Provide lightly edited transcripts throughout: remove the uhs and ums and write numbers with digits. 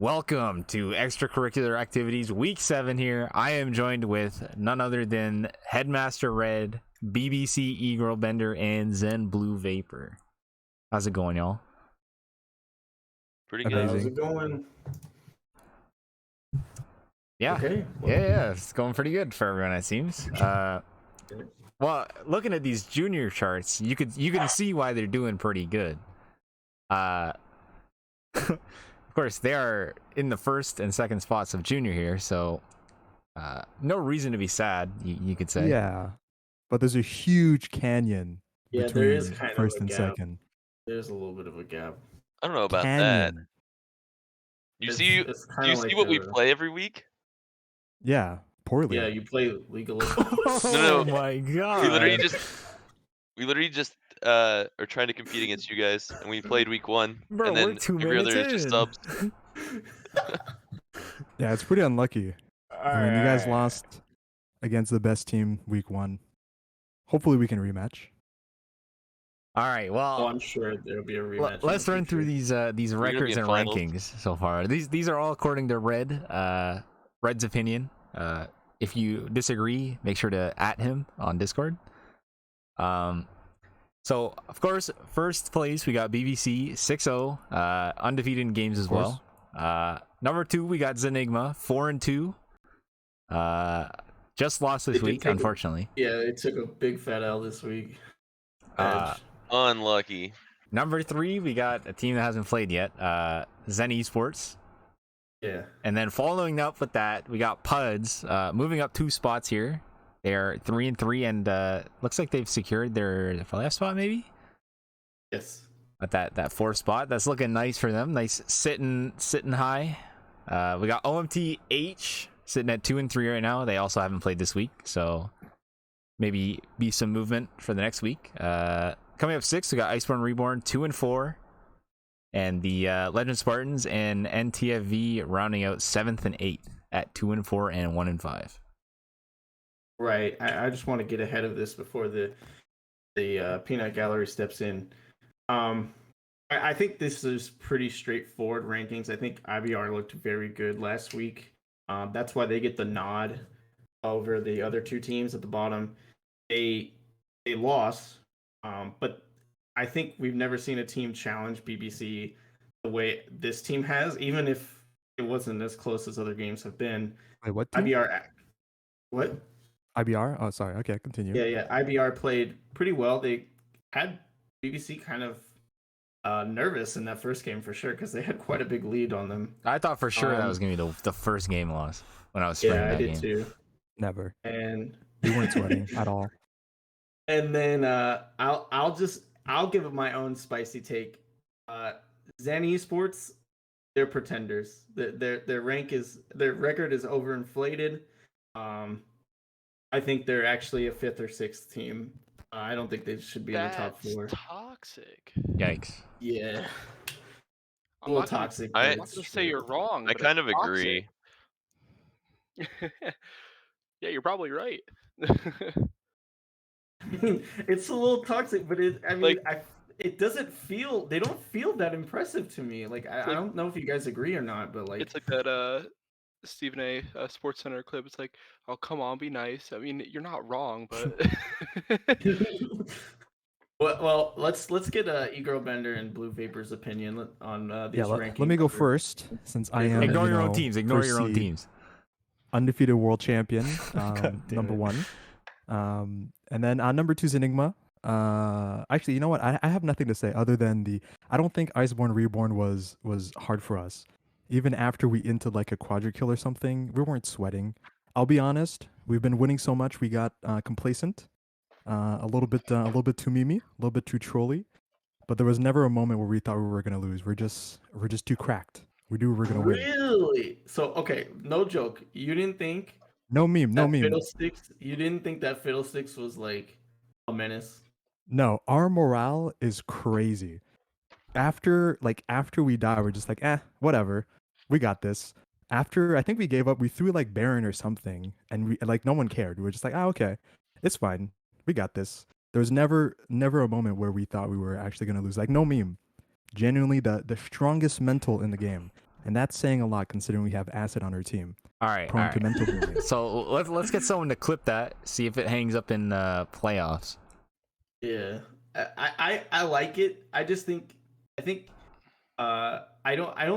Welcome to Extracurricular Activities Week 7 here. I am joined with none other than Headmaster Red, BBC E-Girl Bender, and Zen Blue Vapor. How's it going, y'all? Pretty good. How's it going? Yeah. Okay. Yeah, it's going pretty good for everyone, it seems. Well, looking at these junior charts, you can see why they're doing pretty good. Of course, they are in the first and second spots of junior here, so no reason to be sad, you could say. Yeah, but there's a huge canyon Yeah, there is between kind of first a and gap. second. There's a little bit of a gap. I don't know about that. Canyon. You It's, see, it's do kind you of see like what we play every week? Yeah, poorly. Yeah, you play League of Legends. Oh my god. We literally just are trying to compete against you guys, and we played week 1, Bro, and we're then 2 every other minutes is just in. subs. Yeah, it's pretty unlucky. I mean, you guys lost against the best team week 1. Hopefully, we can rematch. All right. Well, Oh, I'm sure there'll be a rematch. let's run through these gonna be records in and finals. rankings so far. These are all according to Red's opinion. If you disagree, make sure to @ him on Discord. So of course, first place we got BBC 6-0, undefeated in games as well. Number 2 we got Zenigma 4-2. Just lost this week, unfortunately. Yeah, they took a big fat L this week. Unlucky. Number 3 we got a team that hasn't played yet, Zen Esports. Yeah. And then following up with that, we got Puds moving up 2 spots here. They're 3-3, and looks like they've secured their playoff spot, maybe. Yes. But that 4th spot, that's looking nice for them. Nice sitting high. We got OMTH sitting at 2-3 right now. They also haven't played this week, so maybe be some movement for the next week. Coming up 6th, we got Iceborne Reborn 2-4. And the Legend Spartans and NTFV rounding out 7th and 8th at 2-4 and 1-5. Right. I just want to get ahead of this before the peanut gallery steps in. I think this is pretty straightforward rankings. I think IBR looked very good last week. That's why they get the nod over the other 2 teams at the bottom. They lost, but I think we've never seen a team challenge BBC the way this team has, even if it wasn't as close as other games have been. Wait, what team? IBR. What? IBR? Oh, sorry. Okay, continue. Yeah. IBR played pretty well. They had BBC kind of nervous in that first game for sure because they had quite a big lead on them. I thought for sure that was gonna be the first game loss when I was streaming that game. Yeah, I did too. Never. And we weren't sweating at all. And then I'll give it my own spicy take. Zen Esports, they're pretenders. Their record is overinflated. I think they're actually a 5th or 6th team. I don't think they should be in the top 4. That's toxic. Yikes. Yeah. I'm not toxic. I'm not gonna say you're wrong. I kind of agree. Yeah, you're probably right. It's a little toxic, but it doesn't feel. They don't feel that impressive to me. Like I don't know if you guys agree or not, but like it's like that Stephen A. Sports Center clip. It's like, oh come on, be nice. I mean, you're not wrong, but. Well, let's get Egro Bender and Blue Vapor's opinion on these rankings. Let me go first, since I am. Ignore your own teams. Ignore your own teams. Undefeated world champion, number 1. And then number 2 is Enigma. Actually, you know what? I have nothing to say other than I don't think Iceborne Reborn was hard for us. Even after we into like a quadra-kill or something, we weren't sweating. I'll be honest. We've been winning so much, we got complacent. A little bit too memey, a little bit too trolly. But there was never a moment where we thought we were gonna lose. We're just too cracked. We knew we were gonna win. Really? So okay, no joke. You didn't think? No meme. Fiddlesticks. You didn't think that Fiddlesticks was like a menace? No, our morale is crazy. After we die, we're just like, whatever. We got this. After I think we gave up, we threw like Baron or something, and we no one cared. We were just like, okay, it's fine. We got this. There was never a moment where we thought we were actually gonna lose. Like no meme. Genuinely the strongest mental in the game. And that's saying a lot considering we have Acid on our team. All right. So let's get someone to clip that, see if it hangs up in playoffs. Yeah. I like it. I don't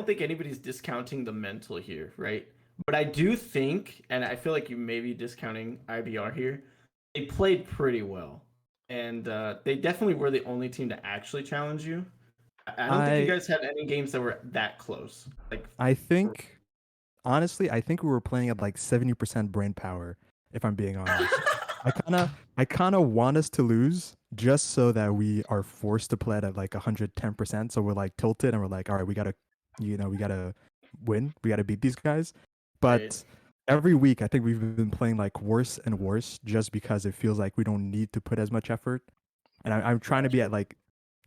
think anybody's discounting the mental here, right? But I do think, and I feel like you may be discounting IBR here, they played pretty well. And they definitely were the only team to actually challenge you. I don't think you guys had any games that were that close. Honestly, I think we were playing at like 70% brain power, if I'm being honest. I kind of want us to lose just so that we are forced to play at like 110%. So we're like tilted and we're like, all right, we gotta, we gotta win. We gotta beat these guys. Right. But every week, I think we've been playing like worse and worse just because it feels like we don't need to put as much effort. And I'm trying to be at like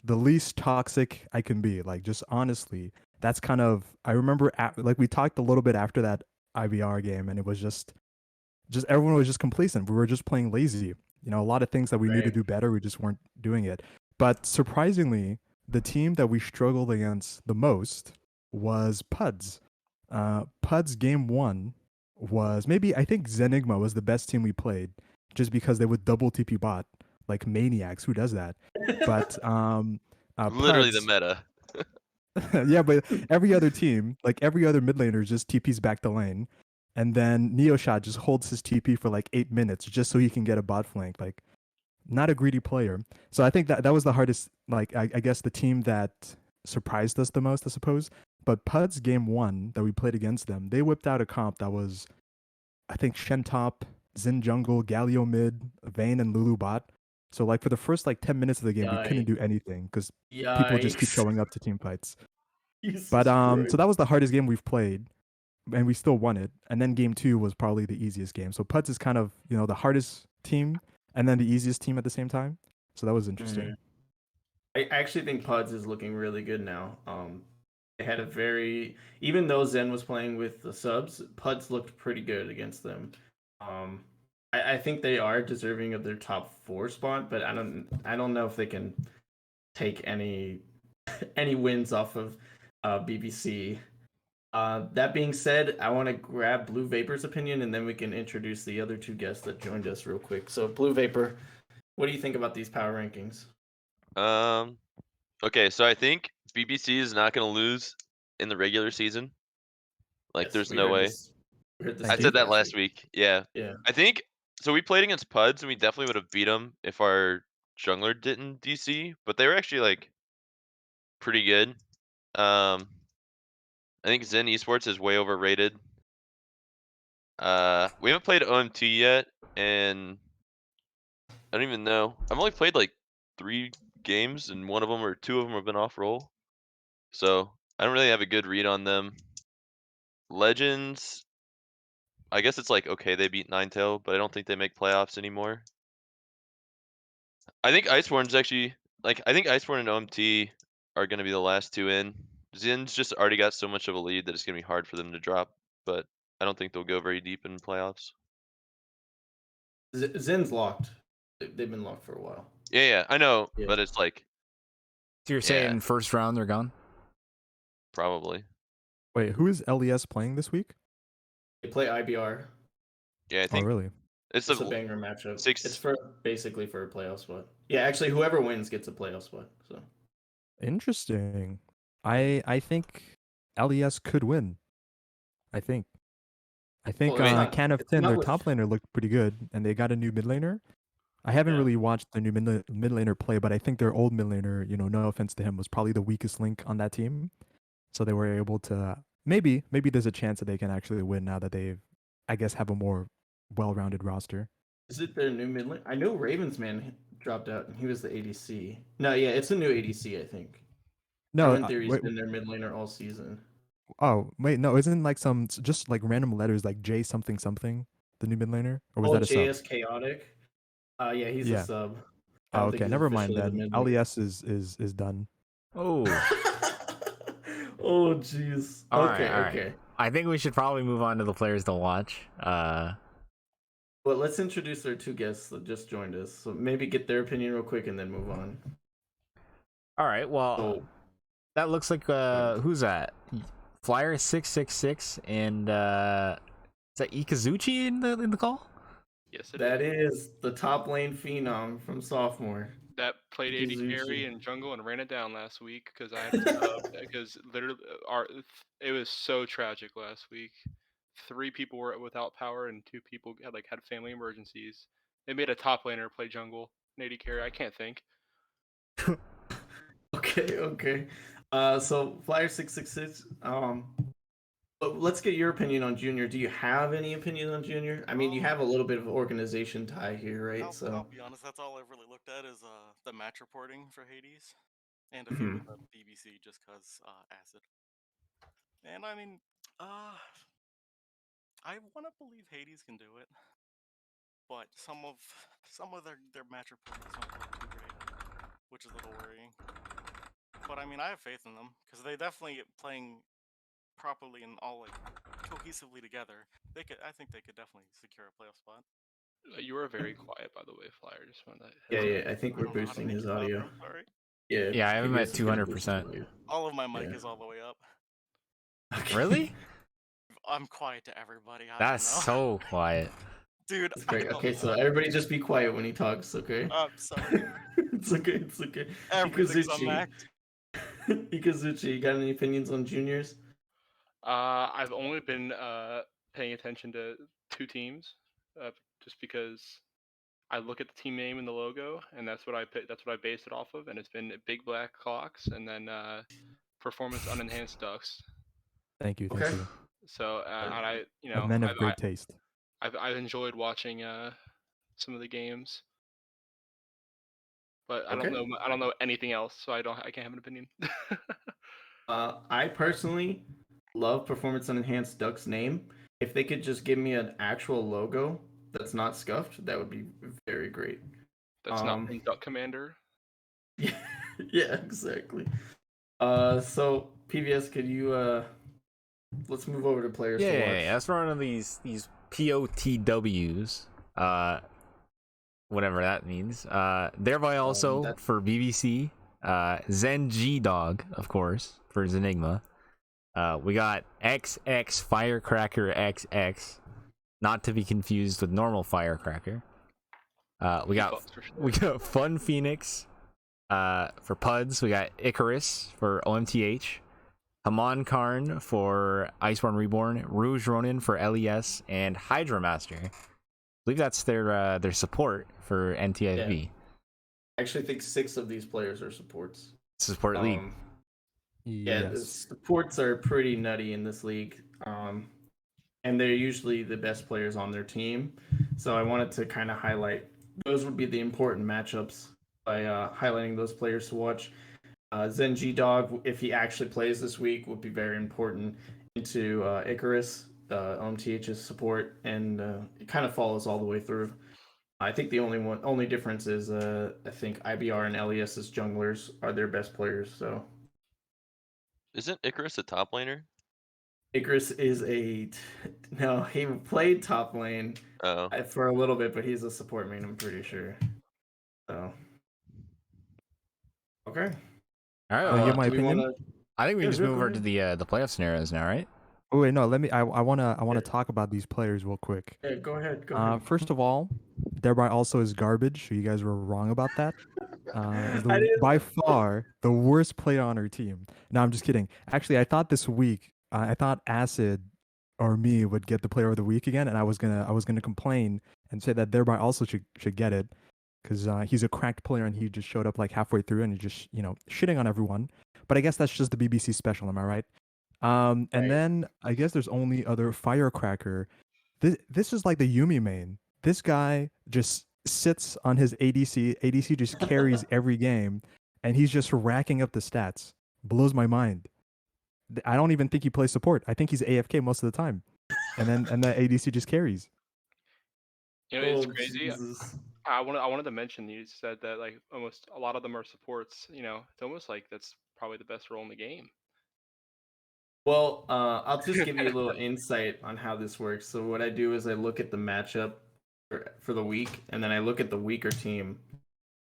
the least toxic I can be. Like, just honestly, that's kind of, I remember like we talked a little bit after that IBR game, and it was just everyone was just complacent. We were just playing lazy. A lot of things that we knew to Right. do better, we just weren't doing it. But surprisingly, the team that we struggled against the most was Puds. Puds game one was maybe, I think Zenigma was the best team we played just because they would double TP bot like maniacs. Who does that? But Literally the Puds, meta. yeah, but every other team, like every other mid laner, just TPs back to lane, and then Neoshot just holds his TP for like 8 minutes just so he can get a bot flank. Like, not a greedy player. So I think that was the hardest. Like, I guess the team that surprised us the most, I suppose. But Puds game one that we played against them, they whipped out a comp that was, I think, Shen top, Xin jungle, Galio mid, Vayne and Lulu bot. So like for the first like 10 minutes of the game, we couldn't do anything because people just keep Yikes. showing up to team fights. Jesus But Christ. so that was the hardest game we've played, and we still won it. And then game two was probably the easiest game. So Puds is kind of the hardest team, and then the easiest team at the same time. So that was interesting. I actually think Puds is looking really good now. They had a very, even though Zen was playing with the subs, Puds looked pretty good against them. I think they are deserving of their top 4 spot, but I don't know if they can take any any wins off of BBC. That being said, I want to grab Blue Vapor's opinion, and then we can introduce the other 2 guests that joined us real quick. So, Blue Vapor, what do you think about these power rankings? Okay, so I think BBC is not going to lose in the regular season. Like, Yes, there's we no heard way. this. We heard this Thank I you. said take that last week. Yeah. Yeah. I think so. We played against Puds, and we definitely would have beat them if our jungler didn't DC. But they were actually like pretty good. I think Zen Esports is way overrated. We haven't played OMT yet, and I don't even know. I've only played like 3 games, and 1 of them or 2 of them have been off roll. So I don't really have a good read on them. Legends, I guess it's like okay, they beat Ninetale, but I don't think they make playoffs anymore. I think Iceborne's actually I think Iceborne and OMT are gonna be the last 2 in. Zin's just already got so much of a lead that it's gonna be hard for them to drop, but I don't think they'll go very deep in playoffs. Zen's locked. They've been locked for a while. Yeah, I know, Yeah. but it's like So you're saying first round they're gone? probably. Wait, who is LES playing this week? They play IBR. Yeah, I Oh, think really? it's It's a a banger matchup. 6. It's for basically for a playoff spot. Yeah, actually, whoever wins gets a playoff spot. So Interesting. I think LES could win. I think. Well, Can of it's 10, not their with- top laner looked pretty good, and they got a new mid laner. I haven't Yeah. really watched the new mid laner play, but I think their old mid laner, no offense to him, was probably the weakest link on that team. So they were able to maybe there's a chance that they can actually win now that they, I guess, have a more well-rounded roster. Is it their new mid lane? I know Ravensman dropped out and he was the ADC. No, yeah, it's a new ADC, I think. No, Erwin Theory's wait, been their mid laner all season. oh wait, no, isn't like some just like random letters like J something something the new mid laner, or was Oh, that a sub? JS Chaotic. Yeah, he's Yeah. a sub. I Oh, don't think okay, he's never mind officially the then. mid lane. LES is done. Oh. Oh, jeez. All Okay, right. okay. I think we should probably move on to the players to watch. Well, let's introduce our 2 guests that just joined us. So maybe get their opinion real quick and then move on. All right. Well, So, that looks like who's that? Flyer 666 and is that Ikazuchi in the call? Yes, it that is. is the top lane phenom from sophomore. That played AD Izuchi. carry in jungle and ran it down last week because I had to sub because literally it was so tragic last week. 3 people were without power and 2 people had family emergencies. They made a top laner play jungle and AD carry. I can't think. Okay. So Flyer 666. But let's get your opinion on Junior. Do you have any opinion on Junior? I mean, you have a little bit of organization tie here, right? I'll be honest, that's all I've really looked at is the match reporting for Hades and a few Mhm. of the BBC just cause Acid. And I mean, I want to believe Hades can do it, but some of their match reporting doesn't look too great, which is a little worrying. But I mean, I have faith in them because they definitely playing properly and all like cohesively together. I think they could definitely secure a playoff spot. You were very quiet, by the way, Flyer. Just wanted to. Yeah. I think I we're don't know how to boosting make his it louder, audio. I'm sorry. Yeah. Yeah, I have him at PBS is gonna boost his 200%. audio. All of my mic Yeah. is all the way up. Okay. Really? I'm quiet to everybody. I That's don't know. so quiet. Dude. That's great. I don't Okay, so know. everybody just be quiet when he talks, okay? I'm sorry. It's okay. It's okay. Everything's Ikazuchi. unmacked. Ikazuchi, you got any opinions on juniors? I've only been paying attention to 2 teams, just because I look at the team name and the logo, and that's what I base it off of, and it's been Big Black Clocks and then Performance Unenhanced Ducks. Thank you. Okay. So and I, you A know, men of great taste. I've enjoyed watching some of the games, but I Okay. don't know anything else, so I can't have an opinion. I personally love Performance Enhanced Duck's name. If they could just give me an actual logo that's not scuffed, that would be very great. That's not from Duck Commander. Yeah, yeah, exactly. So PBS, could you let's move over to players to watch. Yeah. Let's run on these POTWs. Whatever that means. Thereby also for BBC, Zen G Dog, of course, for Zenigma. We got XX Firecracker XX, not to be confused with normal Firecracker. We got Fun Phoenix for Puds. We got Icarus for OMTH. Haman Karn for Iceborne Reborn. Rouge Ronin for LES, and Hydra Master. I believe that's their support for NTFV. Yeah. I actually think 6 of these players are supports. Support league. Yeah, the Yes. supports are pretty nutty in this league. And they're usually the best players on their team. So I wanted to kind of highlight those would be the important matchups by highlighting those players to watch. Zen G Dog, if he actually plays this week, would be very important into Icarus, OMTH's support, and it kind of follows all the way through. I think the only difference is I think IBR and LES's junglers are their best players. So Isn't Icarus a top laner? Icarus is no, he played top lane for a little bit, but he's a support main, I'm pretty sure. So okay. All right. Wanna Well, give my opinion? I think we Yeah, just sure, move go over to the playoff scenarios now, right? Oh wait, no. Let me. I wanna talk about these players real quick. Yeah, go ahead. Go ahead. First of all, thereby also is garbage. So you guys were wrong about that. Is by far the worst player on our team. No, I'm just kidding. Actually, I thought this week, I thought Acid or me would get the player of the week again, and I was gonna complain and say that thereby also should get it because he's a cracked player and he just showed up like halfway through and he just shitting on everyone. But I guess that's just the BBC special. Am I right? And Right. then I guess there's only other Firecracker. This is like the Yumi main. This guy just sits on his ADC. ADC just carries every game, and he's just racking up the stats. Blows my mind. I don't even think he plays support. I think he's AFK most of the time, and the ADC just carries. It's crazy. Jesus. I wanted to mention you said that like almost a lot of them are supports. It's almost like that's probably the best role in the game. Well, I'll just give you a little insight on how this works. So what I do is I look at the matchup for the week, and then I look at the weaker team,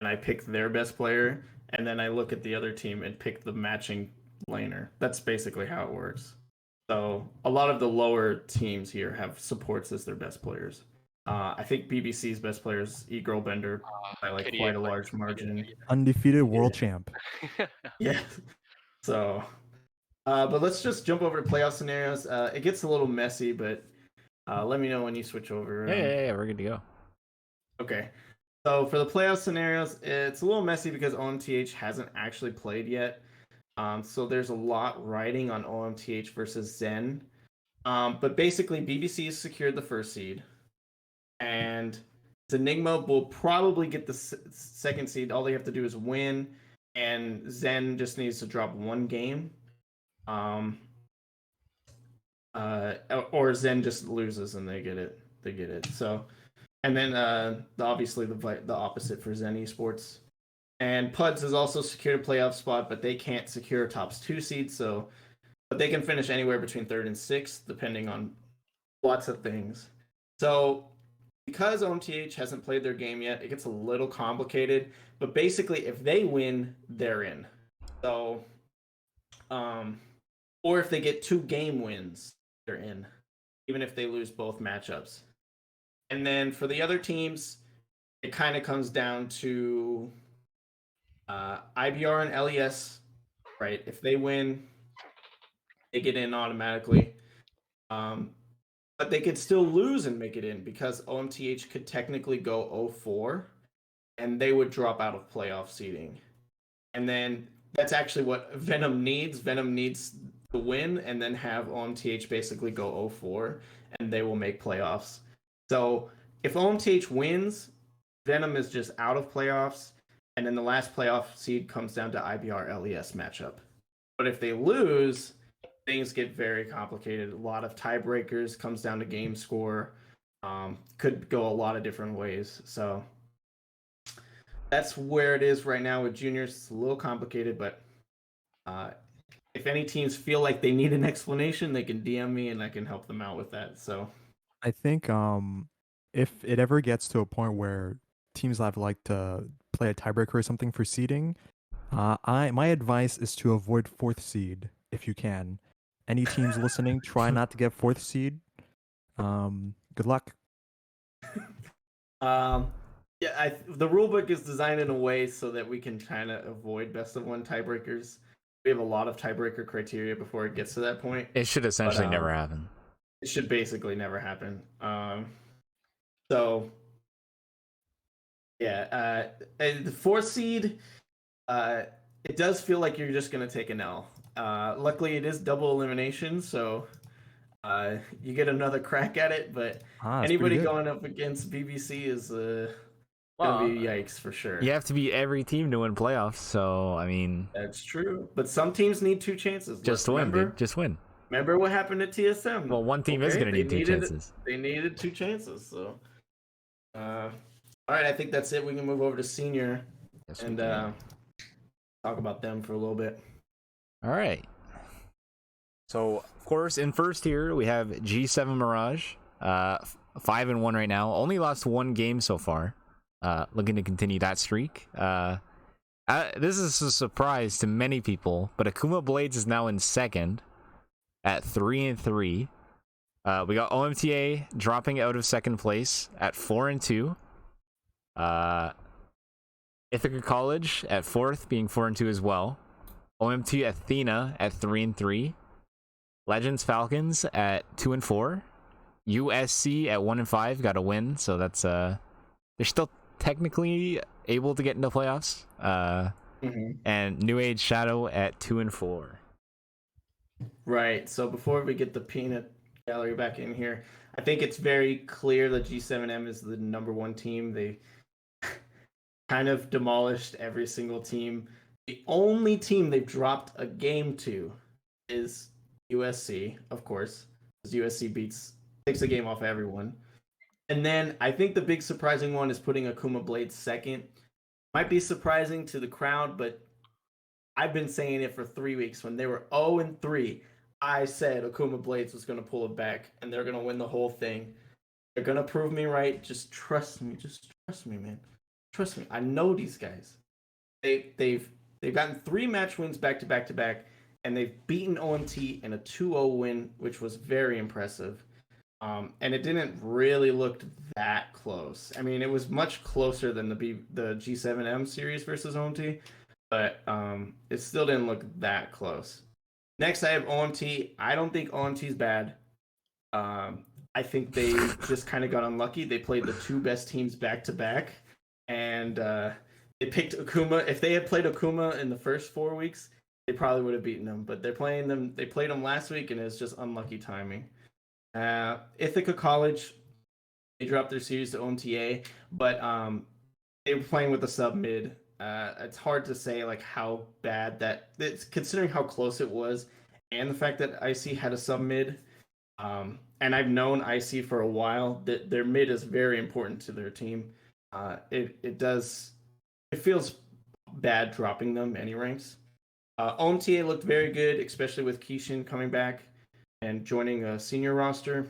and I pick their best player, and then I look at the other team and pick the matching laner. That's basically how it works. So a lot of the lower teams here have supports as their best players. I think BBC's best player is E-Girl Bender by like KDA quite a player. large margin. Undefeated world champ. Yeah. So, but let's just jump over to playoff scenarios. It gets a little messy, but let me know when you switch over. Yeah, we're good to go. Okay. So for the playoff scenarios, it's a little messy because OMTH hasn't actually played yet. So there's a lot riding on OMTH versus Zen. But basically, BBC has secured the first seed, and Enigma will probably get the second seed. All they have to do is win, and Zen just needs to drop one game. Or Zen just loses and they get it. They get it. So, and then obviously the opposite for Zen Esports. And Puds has also secured a playoff spot, but they can't secure a tops 2 seed. So, but they can finish anywhere between 3rd and 6th, depending on lots of things. So, because OMTH hasn't played their game yet, it gets a little complicated. But basically, if they win, they're in. So, or if they get 2 game wins, they're in, even if they lose both matchups. And then for the other teams, it kind of comes down to IBR and LES, right? If they win, they get in automatically. But they could still lose and make it in because OMTH could technically go 0-4 and they would drop out of playoff seeding. And then that's actually what Venom needs. Venom needs to win and then have OMTH basically go 0-4 and they will make playoffs. So if OMTH wins, Venom is just out of playoffs, and then the last playoff seed comes down to IBR LES matchup. But if they lose, things get very complicated. A lot of tiebreakers, comes down to game score. Could go a lot of different ways. So that's where it is right now with juniors. It's a little complicated, but if any teams feel like they need an explanation, they can DM me and I can help them out with that. So I think if it ever gets to a point where teams have like to play a tiebreaker or something for seeding, my advice is to avoid 4th seed if you can. Any teams listening, try not to get 4th seed. Good luck. Yeah, the rulebook is designed in a way so that we can kind of avoid best of 1 tiebreakers. We have a lot of tiebreaker criteria before it gets to that point. It should essentially never happen. It should basically never happen. So yeah, and the 4th seed, it does feel like you're just gonna take an L. Luckily, it is double elimination, so you get another crack at it. But anybody going up against BBC is gonna be yikes for sure. You have to beat every team to win playoffs, so I mean That's true. But some teams need 2 chances. Just win, dude. Just win. Remember what happened to TSM? Well, one team is gonna need 2 chances. They needed 2 chances, so all right, I think that's it. We can move over to senior and talk about them for a little bit. All right. So, of course, in first here, we have G7 Mirage, 5-1 right now. Only lost 1 game so far. Looking to continue that streak. This is a surprise to many people, but Akuma Blades is now in second at 3-3. We got OMTA dropping out of second place at 4-2. Ithaca College at 4th, being 4-2 as well. OMT Athena at 3-3. Legends Falcons at 2-4. USC at 1-5, got a win, so that's they're still technically able to get into playoffs. And New Age Shadow at 2-4. Right. So before we get the peanut gallery back in here, I think it's very clear that G7M is the number 1 team. They kind of demolished every single team. The only team they've dropped a game to is USC, of course, because USC takes a game off everyone. And then I think the big surprising one is putting Akuma Blades second. Might be surprising to the crowd, but I've been saying it for 3 weeks. When they were 0-3, I said Akuma Blades was going to pull it back, and they're going to win the whole thing. They're going to prove me right. Just trust me. Just trust me, man. Trust me. I know these guys. They've gotten 3 match wins back to back to back, and they've beaten OMT in a 2-0 win, which was very impressive. And it didn't really look that close. I mean, it was much closer than the G7M series versus OMT, but it still didn't look that close. Next, I have OMT. I don't think OMT's bad. I think they just kind of got unlucky. They played the 2 best teams back to back, and they picked Akuma. If they had played Akuma in the first 4 weeks, they probably would have beaten them. But they're playing them. They played them last week, and it's just unlucky timing. Ithaca College, they dropped their series to OMTA, but they were playing with a sub mid. It's hard to say like how bad it's considering how close it was, and the fact that IC had a sub mid. And I've known IC for a while that their mid is very important to their team. It feels bad dropping them any ranks. OMTA looked very good, especially with Keishan coming back and joining a senior roster.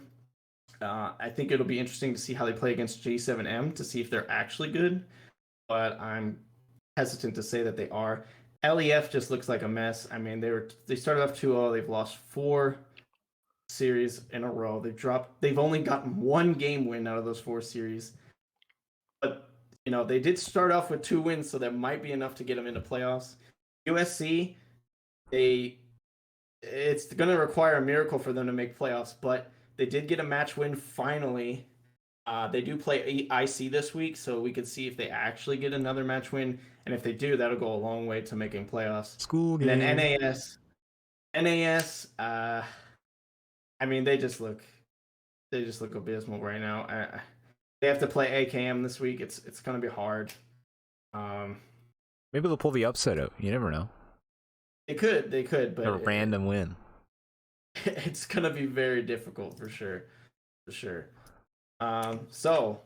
I think it'll be interesting to see how they play against J7M to see if they're actually good, but I'm hesitant to say that they are. LEF just looks like a mess. I mean, they started off 2-0. They've lost 4 series in a row. They've only gotten 1 game win out of those 4 series. But, they did start off with 2 wins, so that might be enough to get them into playoffs. USC, it's going to require a miracle for them to make playoffs, but they did get a match win finally. They do play IC this week, so we could see if they actually get another match win, and if they do, that'll go a long way to making playoffs. School game. And then NAS. I mean, they just look abysmal right now. They have to play AKM this week. It's gonna be hard. Maybe they'll pull the upset out. You never know. They could, but A random win. It's gonna be very difficult for sure. So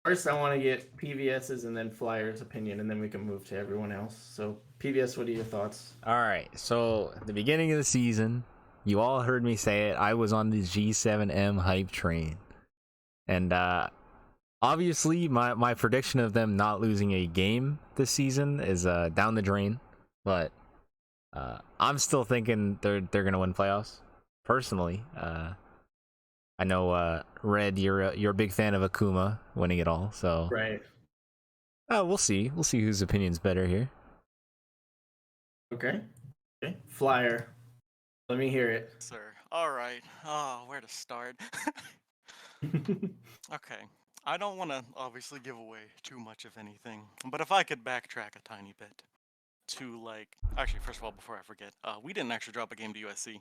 first, I want to get PVS's and then Flyers' opinion, and then we can move to everyone else. So PVS, what are your thoughts? All right. So at the beginning of the season, you all heard me say it. I was on the G7M hype train, and obviously my prediction of them not losing a game this season is down the drain. But I'm still thinking they're gonna win playoffs. Personally, I know Red, you're a big fan of Akuma winning it all. So Right. we'll see whose opinion's better here. Okay. Flyer. Let me hear it. Sir. All right. Oh, where to start? Okay. I don't want to obviously give away too much of anything, but if I could backtrack a tiny bit to actually, first of all, before I forget, we didn't actually drop a game to USC,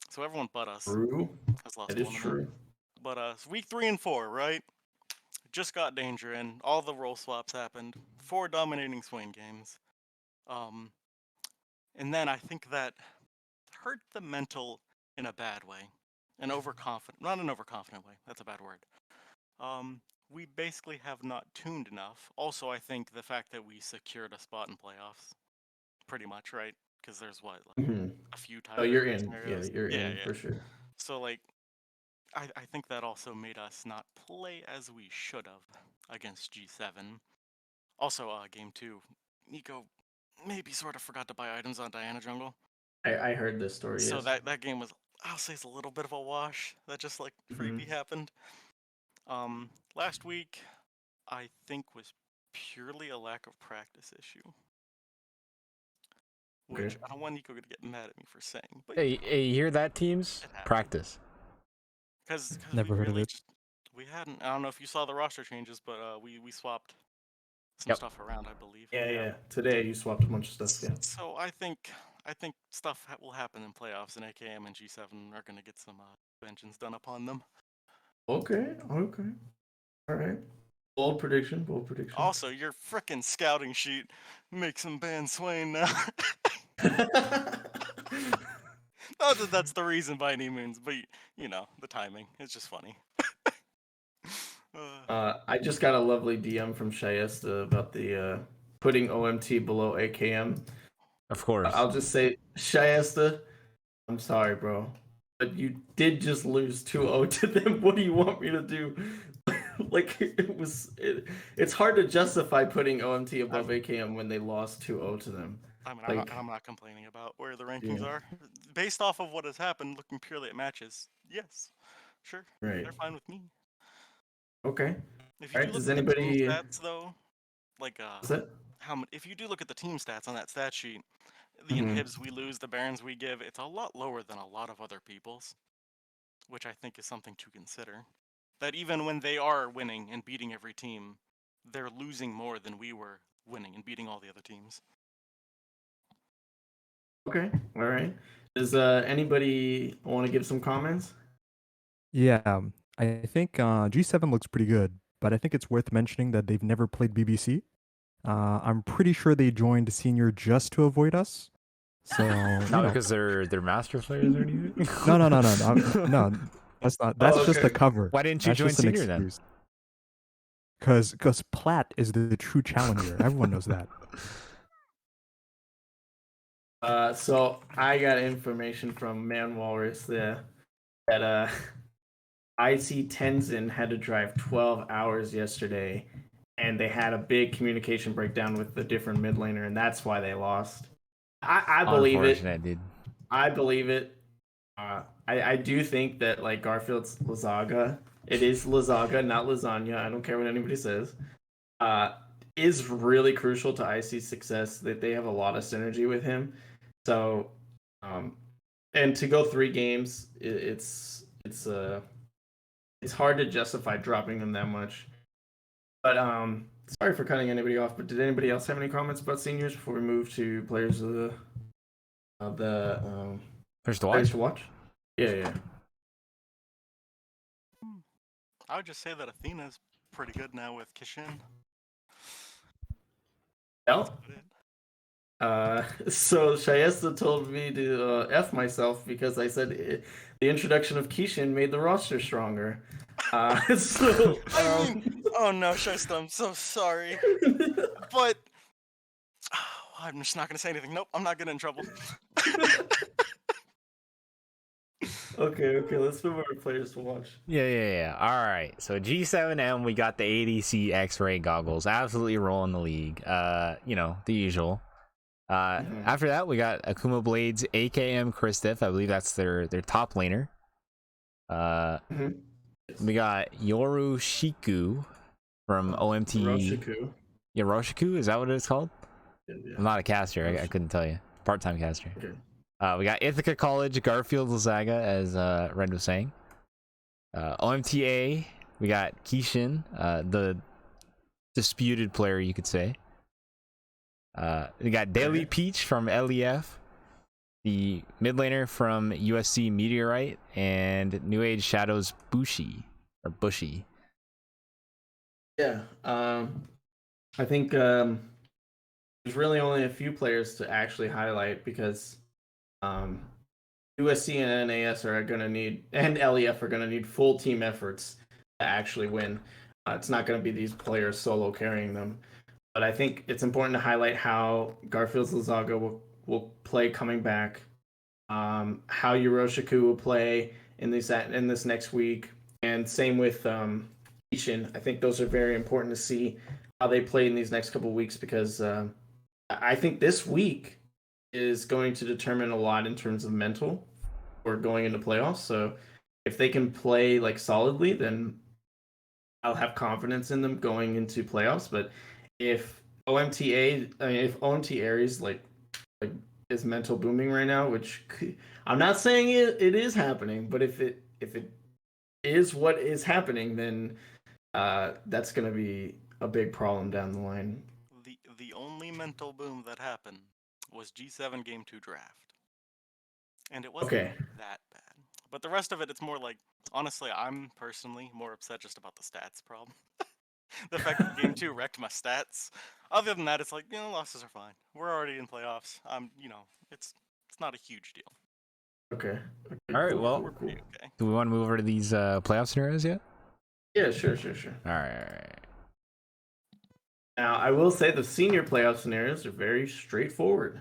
so everyone but us True. has lost That is one of true. them. But week 3 and 4, right? Just got danger in. All the role swaps happened. 4 dominating Swain games. And then I think that hurt the mental in a bad way. Not an overconfident way. That's a bad word. We basically have not tuned enough. Also, I think the fact that we secured a spot in playoffs, pretty much, right? Because there's a few tiebreaker Oh, you're in. scenarios. Yeah, you're in for sure. So I think that also made us not play as we should have against G7. Also, game 2, Nico maybe sort of forgot to buy items on Diana Jungle. I heard this story. So yes. that game was, I'll say, it's a little bit of a wash. That just freebie happened. Last week, I think was purely a lack of practice issue. Which I don't want Nico to get mad at me for saying. But Hey, you hear that, teams? Practice. Because Never heard of it. We hadn't. I don't know if you saw the roster changes, but we swapped some stuff around, I believe. Yeah. Today you swapped a bunch of stuff. Yeah. So I think stuff will happen in playoffs, and AKM and G7 are going to get some vengeance done upon them. Okay. All right. Bold prediction. Also, your frickin' scouting sheet makes him ban Swain now. Not that that's the reason by any means, but the timing. It's just funny. I just got a lovely DM from Shayesta about the putting OMT below AKM. Of course. I'll just say, Shayesta, I'm sorry, bro, but you did just lose 2-0 to them. What do you want me to do? It's hard to justify putting OMT above AKM when they lost 2-0 to them. I mean, I'm not complaining about where the rankings are. Based off of what has happened, looking purely at matches, yes, sure, right. They're fine with me. Okay. If you do look at the team stats, though, if you do look at the team stats on that stat sheet, the inhibs we lose, the barons we give, it's a lot lower than a lot of other people's, which I think is something to consider. That even when they are winning and beating every team, they're losing more than we were winning and beating all the other teams. Okay, all right. Does anybody want to give some comments? Yeah, I think G7 looks pretty good, but I think it's worth mentioning that they've never played BBC. I'm pretty sure they joined senior just to avoid us. So Not because they're master players or anything. no. That's not. That's just a okay. cover. Why didn't you That's join just an senior then? excuse. Because Platt is the true challenger. Everyone knows that. So I got information from Man Walrus there that IC Tenzin had to drive 12 hours yesterday, and they had a big communication breakdown with the different mid laner, and that's why they lost. I believe it. Unfortunate, dude. I believe it. I do think that like Garfield's Lazaga, it is Lazaga, not lasagna. I don't care what anybody says. Is really crucial to IC's success. That they have a lot of synergy with him. So, and to go 3 games, it's hard to justify dropping them that much. But sorry for cutting anybody off. But did anybody else have any comments about seniors before we move to players of the There's the players watch. to watch? Yeah. I would just say that Athena's pretty good now with Kishin. Well, so Shayesta told me to F myself because I said the introduction of Kishin made the roster stronger. So, I mean, oh no, Shayesta, I'm so sorry. But I'm just not gonna say anything. Nope, I'm not getting in trouble. okay, let's move over to players to watch. Yeah. All right. So G7M, we got the ADC X-ray goggles, absolutely rolling the league. The usual. After that, we got Akuma Blades, AKM Kristoff. I believe that's their top laner. We got Yoru Shiku from OMT. Roshiku. Yeah, Roshiku, is that what it's called? Yeah. I'm not a caster. I couldn't tell you. Part-time caster. Okay. We got Ithaca College, Garfield Lazaga, as Red was saying. OMTA, we got Kishin, the disputed player, you could say. We got Daily Peach from LEF, the mid laner from USC Meteorite, and New Age Shadows Bushy. Yeah. I think there's really only a few players to actually highlight because USC and NAS are going to need, and LEF are going to need full team efforts to actually win. It's not going to be these players solo carrying them. But I think it's important to highlight how Garfield's Lazaga will play coming back, how Yoroshiku will play in this next week, and same with Kishin. I think those are very important to see how they play in these next couple of weeks because I think this week is going to determine a lot in terms of mental or going into playoffs. So if they can play like solidly, then I'll have confidence in them going into playoffs. But if if OMT Aries like is mental booming right now, which I'm not saying it is happening, but if it is what is happening, then that's going to be a big problem down the line. The only mental boom that happened was G7 Game 2 draft. And it wasn't that bad. But the rest of it, it's more like, honestly, I'm personally more upset just about the stats problem. The fact that Game 2 wrecked my stats. Other than that, it's like, losses are fine. We're already in playoffs. It's not a huge deal. Okay. All right, cool, well, cool. Okay. Do we want to move over to these playoff scenarios yet? Yeah, sure. All right. Now, I will say the senior playoff scenarios are very straightforward.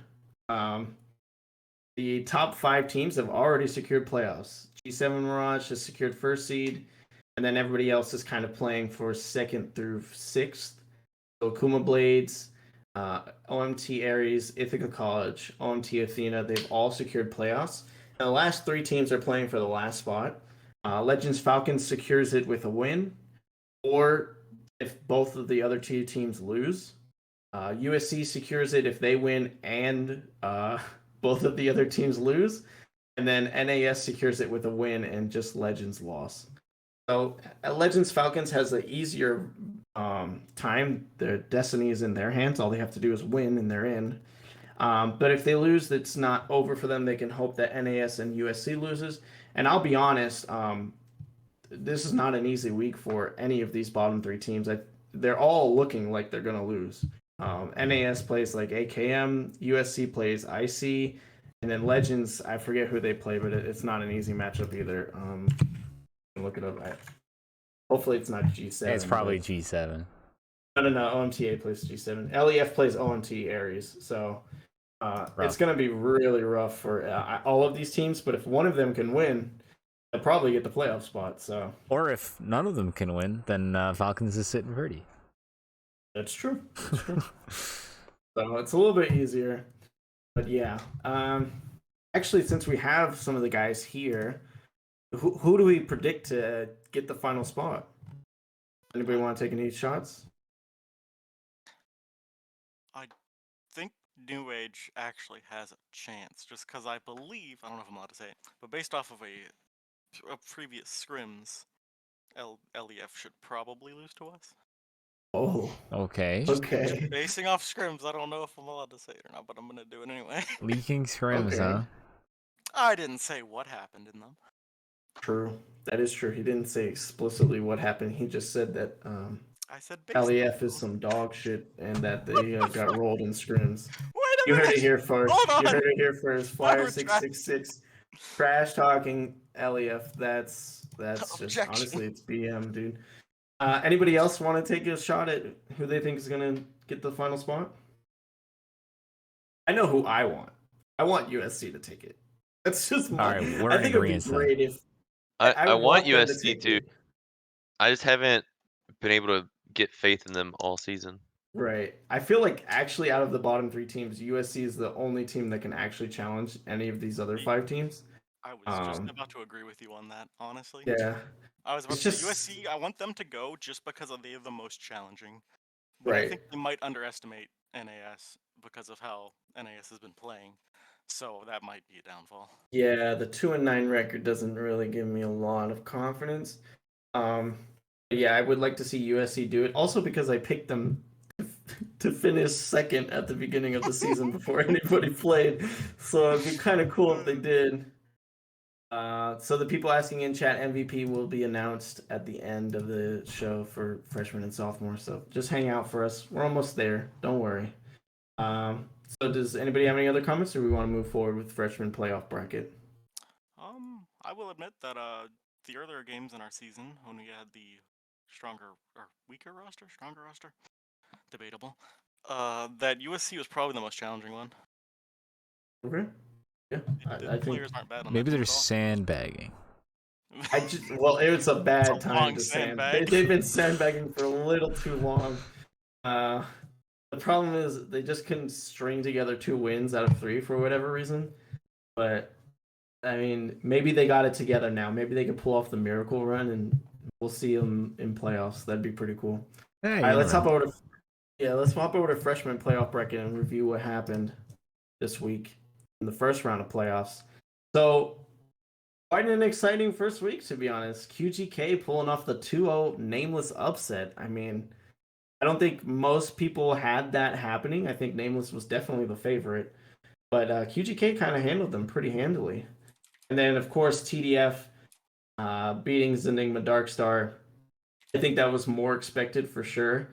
The top 5 teams have already secured playoffs. G7 Mirage has secured first seed, and then everybody else is kind of playing for 2nd through 6th. So Akuma Blades, OMT Aries, Ithaca College, OMT Athena, they've all secured playoffs. Now, the last 3 teams are playing for the last spot. Legends Falcons secures it with a win, or if both of the other 2 teams lose. USC secures it if they win and both of the other teams lose. And then NAS secures it with a win and just Legends loss. So Legends Falcons has an easier time. Their destiny is in their hands. All they have to do is win and they're in. But if they lose, it's not over for them. They can hope that NAS and USC loses. And I'll be honest, this is not an easy week for any of these bottom 3 teams. They're all looking like they're gonna lose. NAS plays like AKM, USC plays IC, and then Legends. I forget who they play, but it's not an easy matchup either. Look it up. Hopefully, it's not G7. It's probably G7. No. OMTA plays G7. LEF plays OMT Aries. So it's going to be really rough for all of these teams. But if one of them can win, they'll probably get the playoff spot. So, or if none of them can win, then Falcons is sitting pretty. That's true. So it's a little bit easier. But yeah. Actually, since we have some of the guys here, who do we predict to get the final spot? Anybody want to take any shots? I think New Age actually has a chance, just because I believe, I don't know if I'm allowed to say it, but based off of a previous scrims, LEF should probably lose to us. Oh. Okay. Okay. Basing off scrims, I don't know if I'm allowed to say it or not, but I'm going to do it anyway. Leaking scrims, Okay. huh? I didn't say what happened in them. True. That is true. He didn't say explicitly what happened. He just said that I said LEF is some dog shit and that they got rolled in scrims. Wait a You minute! heard it here first. Hold on! You heard it here first. Flyer retract. 666 trash talking LEF. That's just Objection. honestly it's BM, dude. Anybody else want to take a shot at who they think is gonna get the final spot? I know who I want. I want USC to take it. That's just my. All right, we're I in think it'd be agreement then. great if I would want them to USC take to. it. I just haven't been able to get faith in them all season. Right. I feel like actually out of the bottom 3 teams, USC is the only team that can actually challenge any of these other 5 teams. I was just about to agree with you on that, honestly. Yeah. I was about It's to just- say USC, I want them to go just because they're the most challenging. But I Right. think they might underestimate NAS because of how NAS has been playing. So that might be a downfall. Yeah, the 2-9 record doesn't really give me a lot of confidence. But yeah, I would like to see USC do it. Also because I picked them to finish second at the beginning of the season before anybody played. So it'd be kind of cool if they did. So the people asking in chat, MVP will be announced at the end of the show for freshmen and sophomores. So just hang out for us. We're almost there. Don't worry. So does anybody have any other comments, or we want to move forward with freshman playoff bracket? I will admit that the earlier games in our season, when we had the stronger roster, debatable. That USC was probably the most challenging one. Okay. Yeah, The I think players aren't bad on Maybe that they're team sandbagging. it was a bad It's a time long to sandbag. They've been sandbagging for a little too long. The problem is they just couldn't string together 2 wins out of 3 for whatever reason. But I mean, maybe they got it together now. Maybe they could pull off the miracle run, and we'll see them in playoffs. That'd be pretty cool. Hey, All right, let's hop over to freshman playoff bracket and review what happened this week in the first round of playoffs. So, quite an exciting first week, to be honest. QGK pulling off the 2-0 Nameless upset. I mean, I don't think most people had that happening. I think Nameless was definitely the favorite. But QGK kind of handled them pretty handily. And then, of course, TDF beating Zenigma Darkstar. I think that was more expected for sure.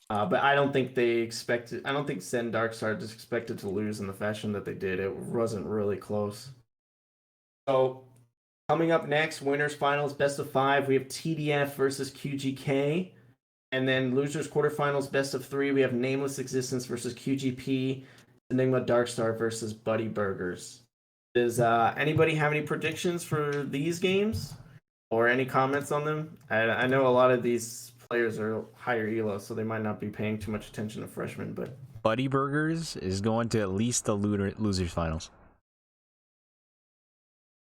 But I don't think I don't think Zen Darkstar just expected to lose in the fashion that they did. It wasn't really close. So, coming up next, winners finals, best of 5. We have TDF versus QGK. And then losers quarterfinals, best of 3. We have Nameless Existence versus QGP. Enigma Darkstar versus Buddy Burgers. Does anybody have any predictions for these games? Or any comments on them? I know a lot of these players are higher elo, so they might not be paying too much attention to freshmen, but Buddy Burgers is going to at least the losers finals.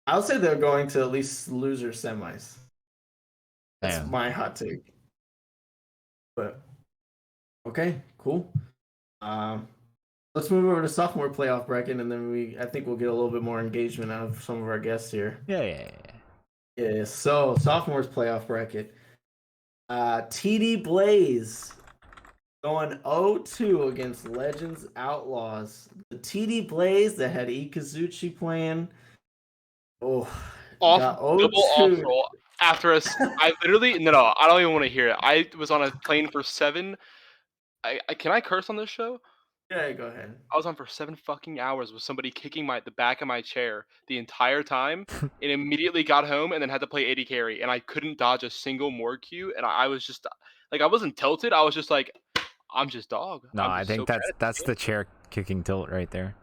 I'll say they're going to at least loser semis. That's Damn. my hot take. But okay, cool. Let's move over to sophomore playoff bracket, and then I think we'll get a little bit more engagement out of some of our guests here. Yeah. So sophomores playoff bracket. TD Blaze going 0-2 against Legends Outlaws. The TD Blaze that had Ikazuchi playing. Oh, got Double 0-2. off roll. after us, I literally no, I don't even want to hear it. I was on a plane for 7. I can I curse on this show? Yeah, go ahead. I was on for 7 fucking hours with somebody kicking the back of my chair the entire time, and immediately got home and then had to play AD carry, and I couldn't dodge a single morgue queue, and I was just like, I wasn't tilted. I was just like, I'm just dog. No, I'm I just so think bad that's at this that's game. the chair kicking tilt right there.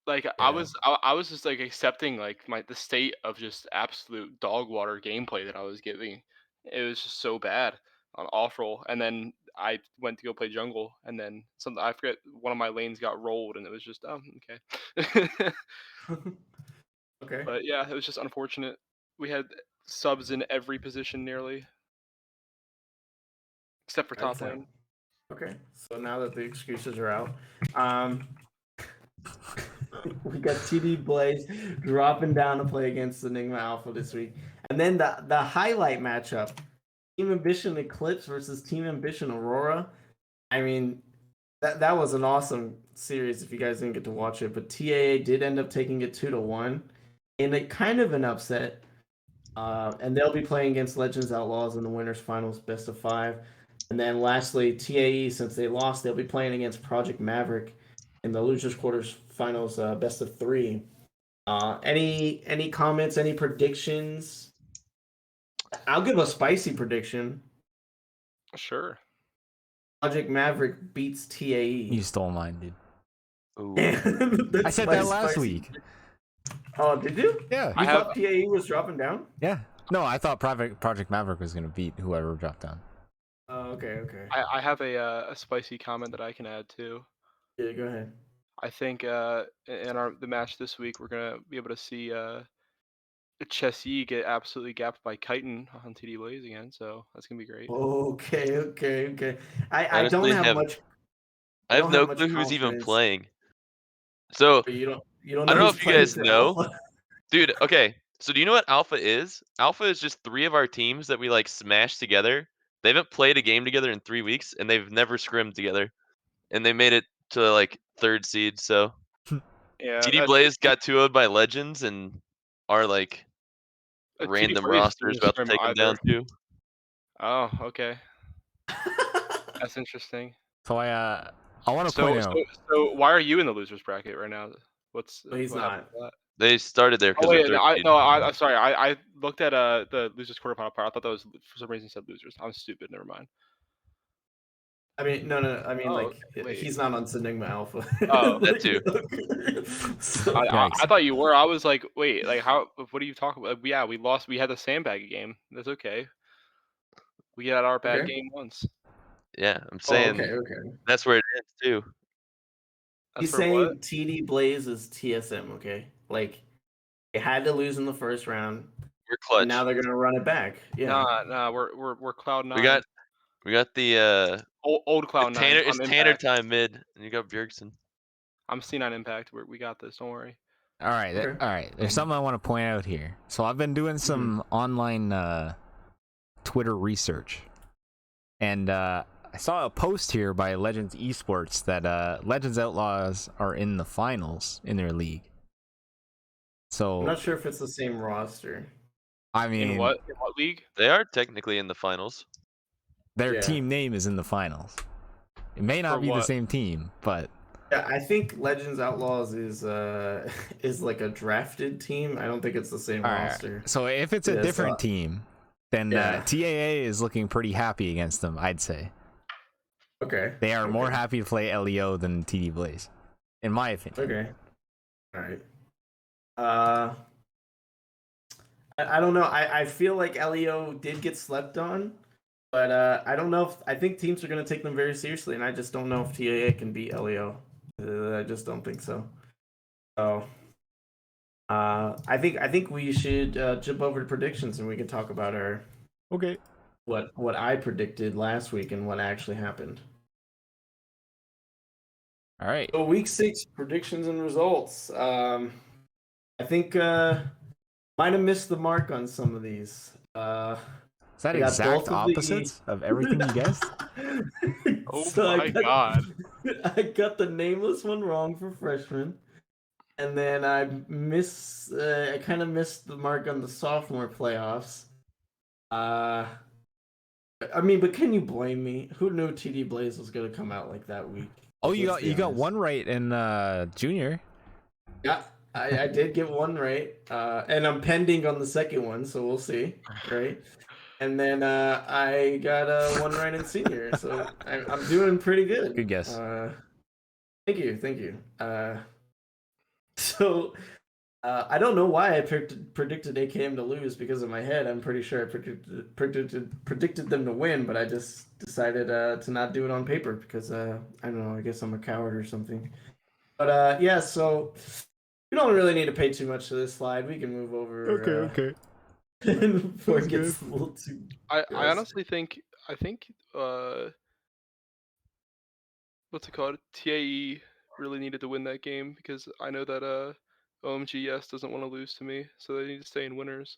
Like Yeah. I was just like accepting like the state of just absolute dog water gameplay that I was getting. It was just so bad on off roll, and then I went to go play jungle, and then I forget, one of my lanes got rolled, and it was just okay. Okay. But yeah, it was just unfortunate. We had subs in every position nearly, except for top lane. Okay, so now that the excuses are out, we got TD Blaze dropping down to play against Enigma Alpha this week, and then the highlight matchup: Team Ambition Eclipse versus Team Ambition Aurora. I mean, that was an awesome series. If you guys didn't get to watch it, but TAA did end up taking it 2-1, in a kind of an upset. And they'll be playing against Legends Outlaws in the winners finals, best of 5. And then lastly, TAE, since they lost, they'll be playing against Project Maverick in the losers quarters finals, best of 3. Any comments? Any predictions? I'll give a spicy prediction. Sure. Project Maverick beats TAE. You stole mine, dude. Ooh. I said that last week. Oh, did you? Yeah. You thought TAE was dropping down? Yeah. No, I thought Project Maverick was gonna beat whoever dropped down. Oh, okay. I have a spicy comment that I can add too. Yeah, go ahead. I think in the match this week, we're gonna be able to see Chessie get absolutely gapped by Chitin on TD Blaze again, so that's gonna be great. Okay. I Honestly, don't have much. I have don't no have much clue who's even confidence. playing. So But you don't I know don't know who's if you guys playing for know, Alpha? dude. Okay, so do you know what Alpha is? Alpha is just 3 of our teams that we like smashed together. They haven't played a game together in 3 weeks, and they've never scrimmed together, and they made it to like 3rd seed. So Yeah, TD Blaze got 2-0'd by Legends, and our like TD random Blaze rosters didn't about to scrim take them down either. too. Oh, okay, that's interesting. So I want to point out. So why are you in the losers bracket right now? What's He's what happened not. to that? They started there Oh because they're wait, 3rd seed. I'm sorry. I looked at the losers quarterfinal part. I thought that was, for some reason, said losers. I'm stupid. Never mind. I mean, no. I mean, Oh, like, okay, wait. he's not on Enigma Alpha. Oh. That too. So, Yikes. I thought you were. I was like, wait, like how? What are you talking about? Yeah, we lost. We had the sandbag game. That's okay. We had our bad Okay. game once. Yeah, I'm oh, saying okay. that's where it ends too. That's He's for saying what? TD Blaze is TSM. Okay, like they had to lose in the first round. We're And now clutch. they're gonna run it back. Yeah. Nah. We're Cloud9. We got the old Cloud9. Tanner. It's I'm Tanner Impact. time mid, and you got Bjergsen. I'm C9 Impact. We got this. Don't worry. All right, Okay. all right. There's something I want to point out here. So I've been doing some online Twitter research, and I saw a post here by Legends Esports that Legends Outlaws are in the finals in their league. So I'm not sure if it's the same roster. I mean, In what league? They are technically in the finals. their Yeah. team name is in the finals. It may not For be the what? same team, but Yeah, I think Legends Outlaws is like a drafted team. I don't think it's the same all right. roster. So if it's a Yeah, different so- team, then Yeah. TAA is looking pretty happy against them. I'd say Okay. they are more Okay. happy to play LEO than TD Blaze, in my opinion. Okay. All right. I don't know. I feel like LEO did get slept on, but I don't know if I think teams are going to take them very seriously, and I just don't know if TAA can beat LEO. I just don't think so. So, I think we should jump over to predictions, and we can talk about our Okay. what I predicted last week and what actually happened. All right. So week 6 predictions and results. I think might have missed the mark on some of these. Is that I got exact both of the- opposites of everything you guessed? Oh So my God. I got the nameless one wrong for freshman, and then I kind of missed the mark on the sophomore playoffs, I mean, but can you blame me? Who knew TD Blaze was gonna come out like that week? Oh, Let's be you got honest. one right in junior. Yeah, I did get one right, and I'm pending on the second one, so we'll see. Right, and then I got one right in senior, so I'm doing pretty good. Good guess. Thank you. So I don't know why I predicted AKM to lose because in my head I'm pretty sure I predicted them to win, but I just decided to not do it on paper because I don't know, I guess I'm a coward or something. But yeah, so we don't really need to pay too much to this slide. We can move over. Okay. Before That's it gets a little too. I gross. honestly think what's it called? TAE really needed to win that game because I know that OMGS doesn't want to lose to me, so they need to stay in winners.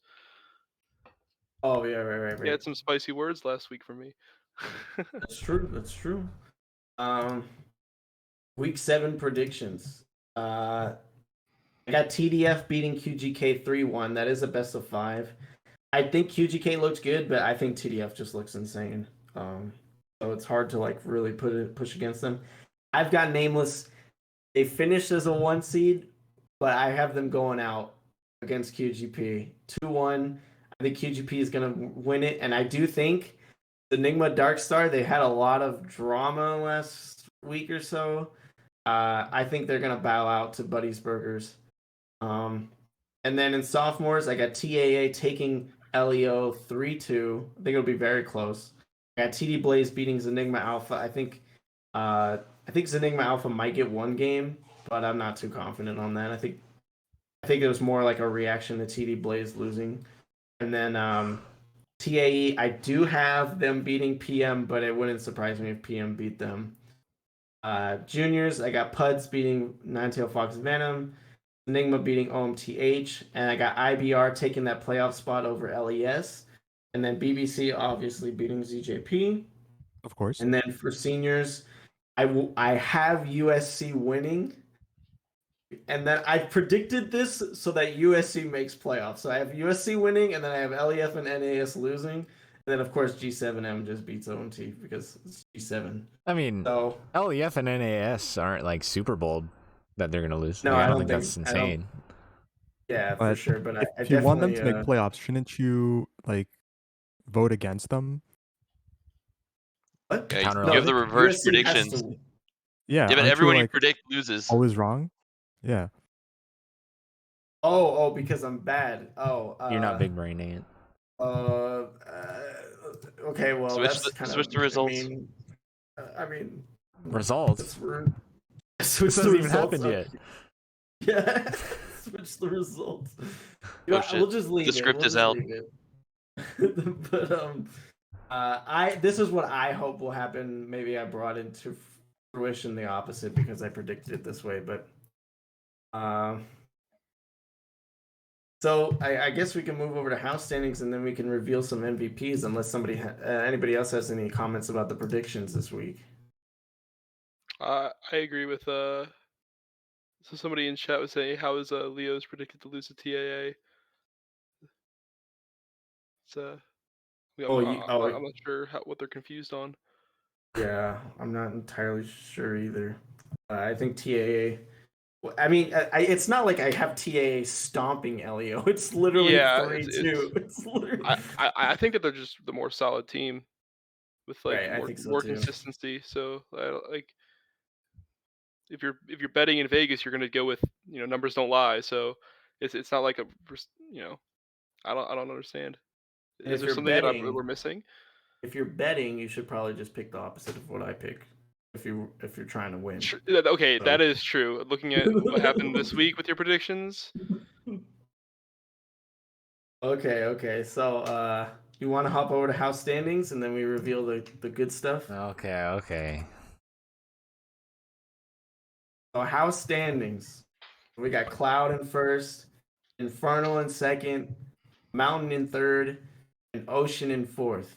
Oh yeah, right. He had some spicy words last week from me. That's true. Week 7 predictions. I got TDF beating QGK 3-1. That is a best of 5. I think QGK looks good, but I think TDF just looks insane. So it's hard to like really push against them. I've got Nameless. They finished as a 1 seed, but I have them going out against QGP 2-1. I think QGP is gonna win it, and I do think the Enigma Darkstar, they had a lot of drama last week or so. I think they're gonna bow out to Buddy's Burgers. And then in sophomores, I got TAA taking LEO 3-2. I think it'll be very close. I got TD Blaze beating Zenigma Alpha. I think Zenigma Alpha might get 1 game, but I'm not too confident on that. I think it was more like a reaction to TD Blaze losing. And then TAE, I do have them beating PM, but it wouldn't surprise me if PM beat them. Juniors, I got Puds beating Ninetail Fox Venom, Enigma beating OMTH, and I got IBR taking that playoff spot over LES, and then BBC obviously beating ZJP. Of course. And then for seniors, I have USC winning, and then I predicted this so that USC makes playoffs. So I have USC winning, and then I have LEF and NAS losing. And then, of course, G7M just beats OMT because it's G7. I mean, So LEF and NAS aren't like super bold that they're gonna lose. No, Like, I I don't don't think that's think- insane. yeah, for But sure. But I if you want them to definitely, make playoffs, shouldn't you like vote against them? what? Yeah, Counter you have the logic. reverse USC has predictions. to- Yeah. Yeah, but aren't you, everyone you like, predict loses. always wrong. Yeah. Oh, because I'm bad. Oh, You're not big braining it. Okay, well, Switch that's the- kind switch of the results. I mean, Results. that's rude. Switch This hasn't even happened yet. Yeah, switch the results. You Oh, know, shit. we'll just leave The it. script We'll is just out. leave it. But this is what I hope will happen. Maybe I brought into fruition the opposite because I predicted it this way, but so I guess we can move over to house standings and then we can reveal some MVPs unless anybody else has any comments about the predictions this week. I agree with so somebody in chat was saying, how is Leo's predicted to lose to TAA? It's I'm not sure what they're confused on. Yeah, I'm not entirely sure either. I think TAA. I mean, it's not like I have TAA stomping Leo. It's literally 3-2. It's literally. I think that they're just the more solid team with like Right, I think so more too. consistency. So like if you're betting in Vegas, you're gonna go with numbers don't lie. So it's not like I don't understand. And Is if there you're something that betting, we're missing? If you're betting, you should probably just pick the opposite of what I pick. If you're trying to win. Okay, So. that is true. Looking at what happened this week with your predictions. Okay. So you want to hop over to house standings and then we reveal the good stuff? Okay. So house standings. We got Cloud in first, Infernal in second, Mountain in third, and Ocean in fourth.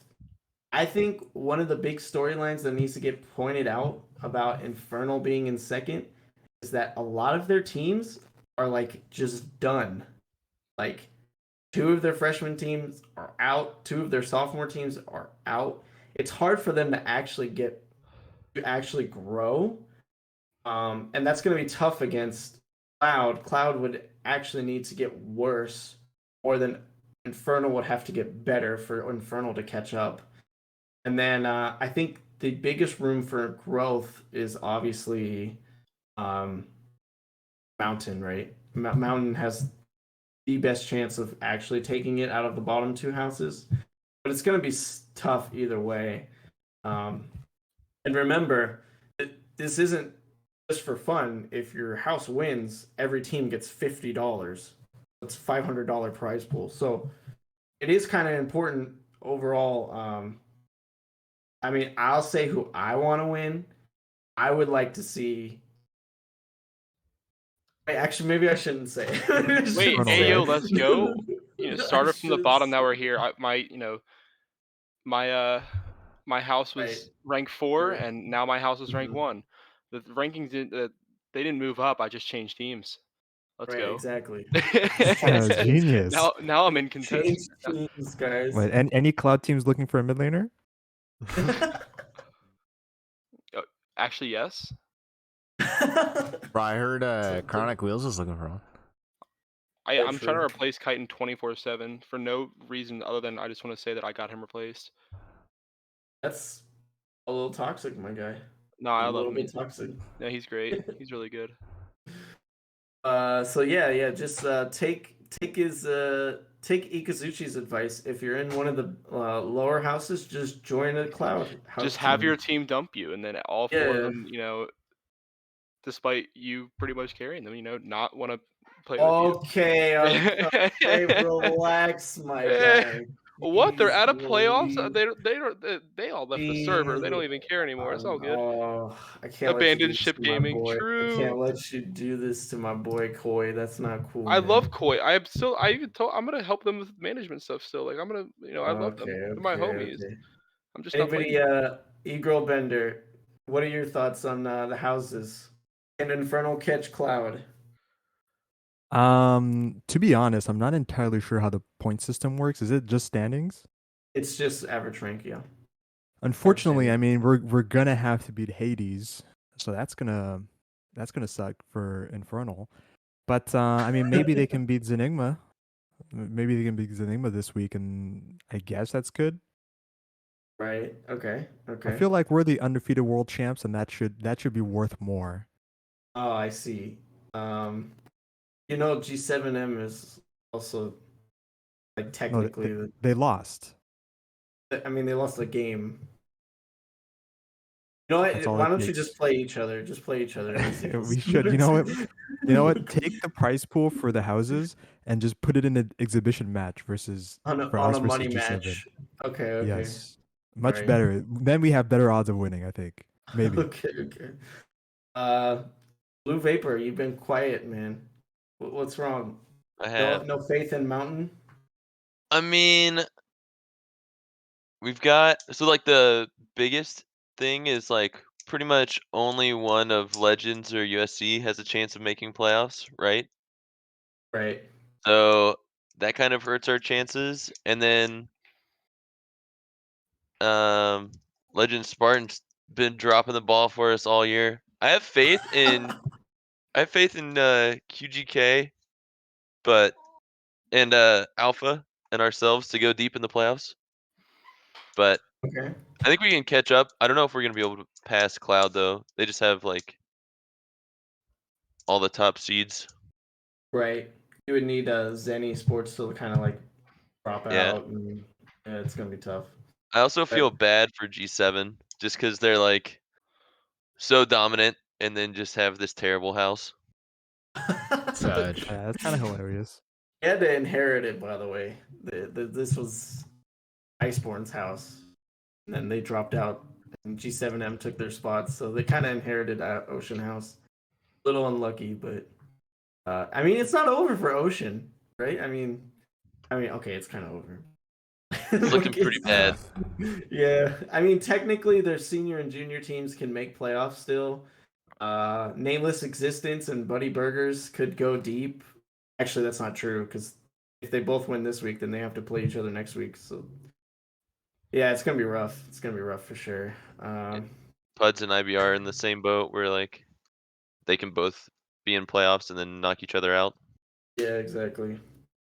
I think one of the big storylines that needs to get pointed out about Infernal being in second is that a lot of their teams are like just done. Like 2 of their freshman teams are out. 2 of their sophomore teams are out. It's hard for them to actually grow. And that's going to be tough against Cloud. Cloud would actually need to get worse more than Infernal would have to get better for Infernal to catch up. And then I think the biggest room for growth is obviously Mountain, right? Mountain has the best chance of actually taking it out of the bottom 2 houses, but it's going to be tough either way. And remember, this isn't just for fun. If your house wins, every team gets $50. That's $500 prize pool. So it is kind of important overall. I mean, I'll say who I want to win. I would like to see. Actually, maybe I shouldn't say. Wait, hey yo, let's go. Started from the bottom. Now we're here. My house was rank 4, and now my house is rank 1. The rankings they didn't move up. I just changed teams. Let's go. Exactly. Genius. Now I'm in contention. Change teams, guys. Wait, and any Cloud teams looking for a mid laner? Actually, yes. Bro, I heard Chronic Wheels is looking for one. I'm trying to replace Chitin 24/7 for no reason other than I just want to say that I got him replaced. That's a little toxic, my guy. No, I love him. A little bit toxic. No, he's great. He's really good. So yeah, just take Ikazuchi's advice. If you're in one of the lower houses, just join a Cloud house. Just have your team dump you, and then all 4 of them, despite you pretty much carrying them, not want to play with you. Okay, relax, my guy. What? They're out of playoffs? They all left the server. They don't even care anymore. It's all good. Oh, I can't Abandoned ship gaming. True. I can't let you do this to my boy Koi. That's not cool. I love Koi. I even told I'm gonna help them with management stuff still. Like I'm gonna, I love them. They're my homies. I'm just anybody. E-Girl Bender. What are your thoughts on the houses? And Infernal catch Cloud. To be honest, I'm not entirely sure how the point system works. Is it just standings? It's just average rank, yeah. Unfortunately, I mean, we're gonna have to beat Hades, so that's gonna suck for Infernal. But I mean, maybe they can beat Zenigma. Maybe they can beat Zenigma this week, and I guess that's good. Right. Okay. I feel like we're the undefeated world champs, and that should be worth more. Oh, I see. G7M is also like technically they lost. I mean, they lost the game. You know what? Why don't you just play each other? Just play each other. We should. You know what? Take the prize pool for the houses and just put it in an exhibition match versus on a money match. Okay. Yes, much better. Then we have better odds of winning. I think maybe. Okay. Blue Vapor, you've been quiet, man. What's wrong? I have no faith in Mountain. I mean, we've got the biggest thing is pretty much only one of Legends or USC has a chance of making playoffs, right? Right. So that kind of hurts our chances. And then Legends Spartan's been dropping the ball for us all year. I have faith in QGK, and Alpha and ourselves to go deep in the playoffs. But okay. I think we can catch up. I don't know if we're gonna be able to pass Cloud though. They just have all the top seeds. Right. You would need Zenny Sports to kind of drop out, and it's gonna be tough. I also feel bad for G7 just because they're so dominant and then just have this terrible house. That's kind of hilarious. He had to inherit it, by the way. This was Iceborne's house, and then they dropped out, and G7M took their spots, so they kind of inherited Ocean House. A little unlucky, but I mean, it's not over for Ocean, right? I mean, okay, it's kind of over. It's looking pretty bad. Yeah, I mean, technically, their senior and junior teams can make playoffs still. Nameless Existence and Buddy Burgers could go deep. Actually, that's not true because if they both win this week, then they have to play each other next week. So yeah, it's gonna be rough. It's gonna be rough for sure. Puds and IBR are in the same boat where like they can both be in playoffs and then knock each other out. Yeah, exactly.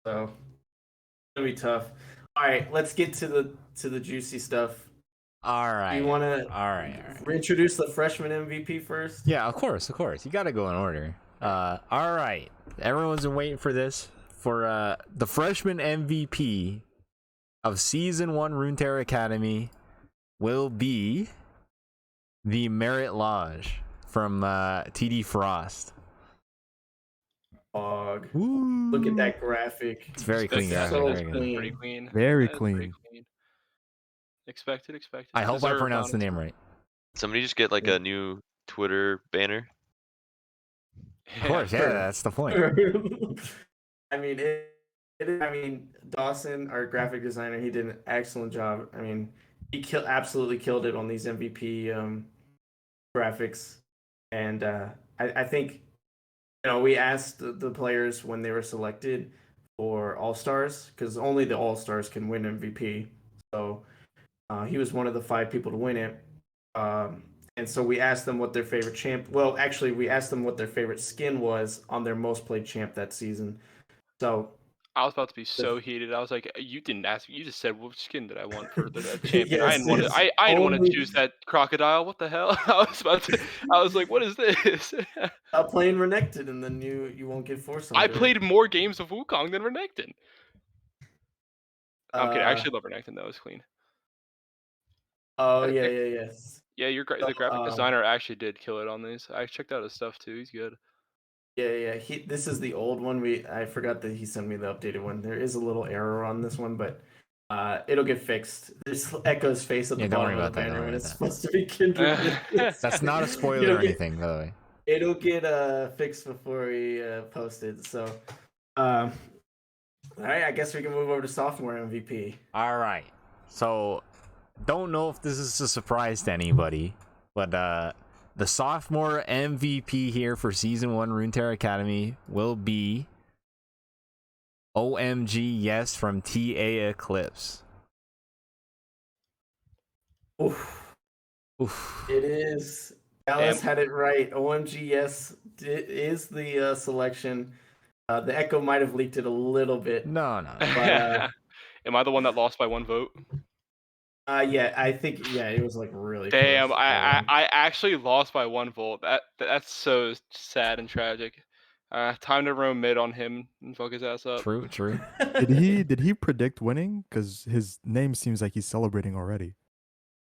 So it's gonna be tough. All right, let's get to the juicy stuff. All right. You want to All right. reintroduce the freshman MVP first? Yeah, of course. You got to go in order. All right. Everyone's been waiting for this. For the freshman MVP of Season 1 Runeterra Academy will be the Merit Lodge from TD Frost. Fog. Woo. Look at that graphic. It's very clean. Yeah, graphic, so very clean. Pretty clean. Very That is clean. Expected. I hope I Deserved, pronounced the honestly. name right. Somebody just get like Yeah. a new Twitter banner. Of course, yeah, that's the point. I mean, I mean, Dawson, our graphic designer, he did an excellent job. I mean, he absolutely killed it on these MVP graphics, and I think we asked the players when they were selected for All Stars because only the All Stars can win MVP. So he was one of the 5 people to win it. And so we asked them what their favorite champ. Well, actually, we asked them what their favorite skin was on their most played champ that season. So I was about to be so heated. I was like, "You didn't ask me. You just said what skin did I want for the champion? I didn't want to. I didn't want to choose that crocodile. What the hell? I was like, what is this? Stop playing Renekton, and then you won't get forced. I played more games of Wukong than Renekton. I'm kidding. I actually love Renekton though. It's clean. Oh yes. Yeah, the graphic designer actually did kill it on these. I checked out his stuff too. He's good. Yeah. This is the old one. I forgot that he sent me the updated one. There is a little error on this one, but it'll get fixed. There's Echo's face at the bottom of the banner when it's supposed to be Kindred. That's not a spoiler or anything, by the way. It'll get fixed before we post it. So, all right. I guess we can move over to sophomore MVP. All right. So, don't know if this is a surprise to anybody, but the sophomore MVP here for Season 1 Runeterra Academy will be OMG Yes from TA Eclipse. Oof. Oof. It is. Dallas had it right. OMG Yes is the selection. The Echo might have leaked it a little bit. No. But, am I the one that lost by 1 vote? Yeah, I think it was like really Damn, close. I actually lost by 1 vote. That's so sad and tragic. Time to roam mid on him and fuck his ass up. True. Did he predict winning? Because his name seems like he's celebrating already.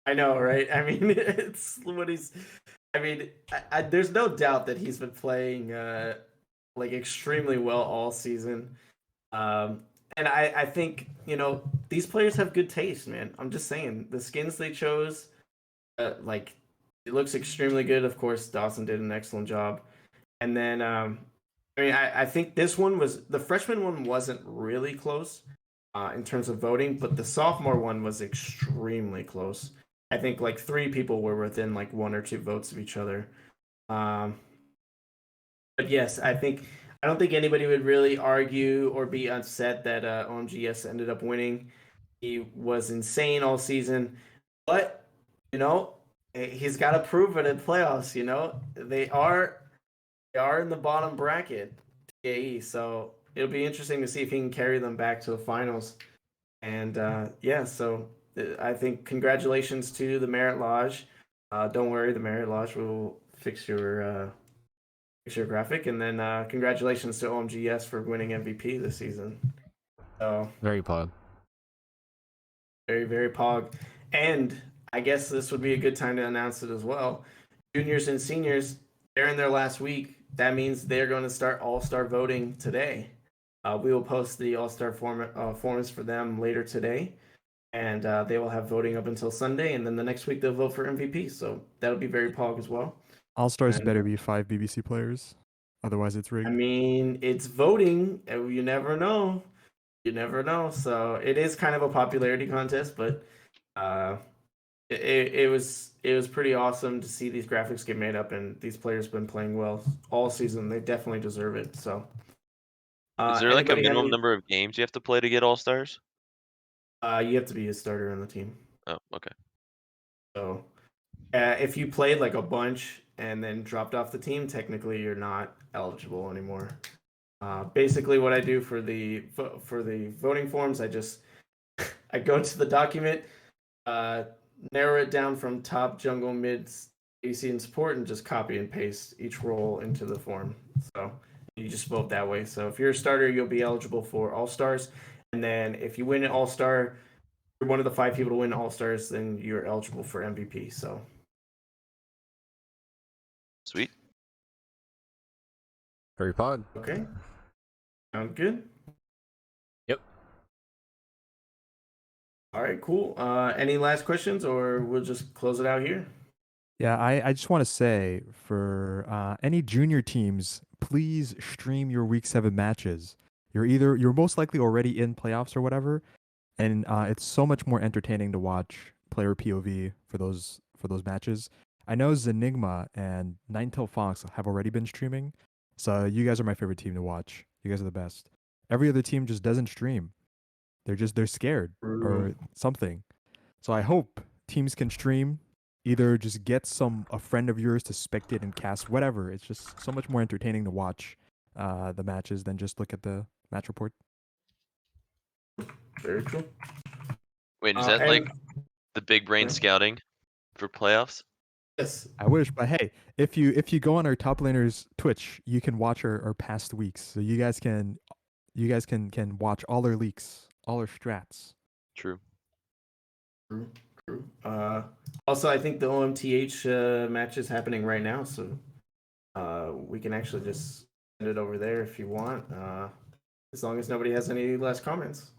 I know, right? I mean, it's what he's. I mean, there's no doubt that he's been playing like extremely well all season. And I think these players have good taste, man. I'm just saying the skins they chose, like it looks extremely good. Of course, Dawson did an excellent job. And then I think this one was the freshman one wasn't really close in terms of voting, but the sophomore one was extremely close. I think like 3 people were within like 1 or 2 votes of each other. But yes, I don't think anybody would really argue or be upset that OMGS ended up winning. He was insane all season, but he's got to prove it in playoffs. They are in the bottom bracket, TAE, so it'll be interesting to see if he can carry them back to the finals. And so I think congratulations to the Merit Lodge. Don't worry, the Merit Lodge will fix your graphic, and then congratulations to OMGS for winning MVP this season. So Very pog. very, very pog. And I guess this would be a good time to announce it as well. Juniors and seniors, they're in their last week. That means they're going to start all-star voting today. We will post the all-star forms for them later today, and they will have voting up until Sunday, and then the next week they'll vote for MVP. So that'll be very pog as well. All-Stars better be 5 BBC players. Otherwise, it's rigged. I mean, it's voting. You never know. So it is kind of a popularity contest, but it was pretty awesome to see these graphics get made up, and these players have been playing well all season. They definitely deserve it. So Is there like a anybody have minimum any- number of games you have to play to get all stars? You have to be a starter on the team. Oh, okay. So if you played like a bunch and then dropped off the team, technically you're not eligible anymore. Basically, what I do for the voting forms, I go to the document, narrow it down from top, jungle, mid, AC, and support, and just copy and paste each role into the form. So you just vote that way. So if you're a starter, you'll be eligible for All Stars, and then if you win an All Star, you're one of the 5 people to win All Stars, then you're eligible for MVP. So Sweet. Very pod. okay, sound good. Yep. All right, cool. Any last questions, or we'll just close it out here? Yeah, I just want to say for any junior teams, please stream your week 7 matches. You're most likely already in playoffs or whatever, and it's so much more entertaining to watch player POV for those matches. I know Zenigma and Ninetale Fox have already been streaming, so you guys are my favorite team to watch. You guys are the best. Every other team just doesn't stream. They're scared or something. So I hope teams can stream. Either just get a friend of yours to spectate and cast, whatever. It's just so much more entertaining to watch the matches than just look at the match report. Very cool. Wait, is Uh, that like and- the big brain Yeah. scouting for playoffs? Yes. I wish, but hey, if you go on our top laners Twitch, you can watch our past weeks. So you guys can watch all our leaks, all our strats. True. True. Also, I think the OMTH match is happening right now, so we can actually just send it over there if you want, as long as nobody has any last comments.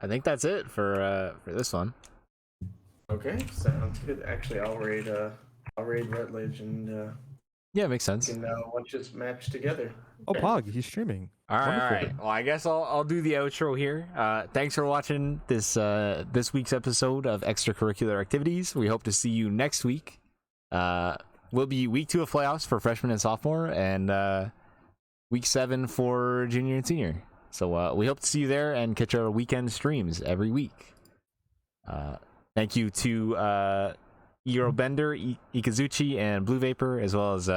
I think that's it for this one. Okay, sounds good. Actually, I'll raid Rutledge and Yeah, makes sense. we can watch this match together. Oh, Okay. Pog, he's streaming. All right, Wonderful. all right. Well, I guess I'll do the outro here. Thanks for watching this week's episode of Extracurricular Activities. We hope to see you next week. We'll be week 2 of playoffs for freshman and sophomore, and week 7 for junior and senior. So we hope to see you there and catch our weekend streams every week. Thank you to Eurobender, Ikazuchi, and Blue Vapor, as well as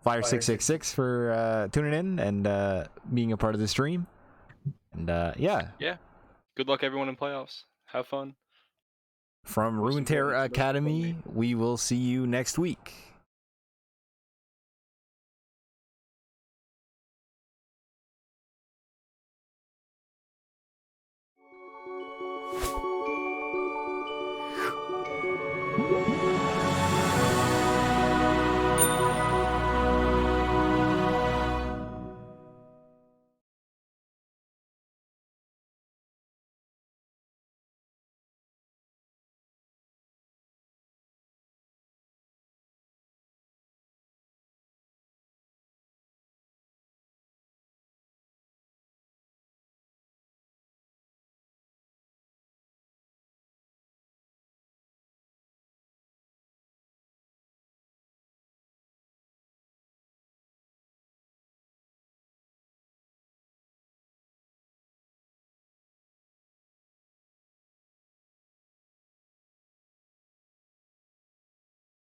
Fire666 for tuning in and being a part of the stream. And yeah. Good luck, everyone, in playoffs. Have fun. From Most Runeterra important, Academy, we will see you next week.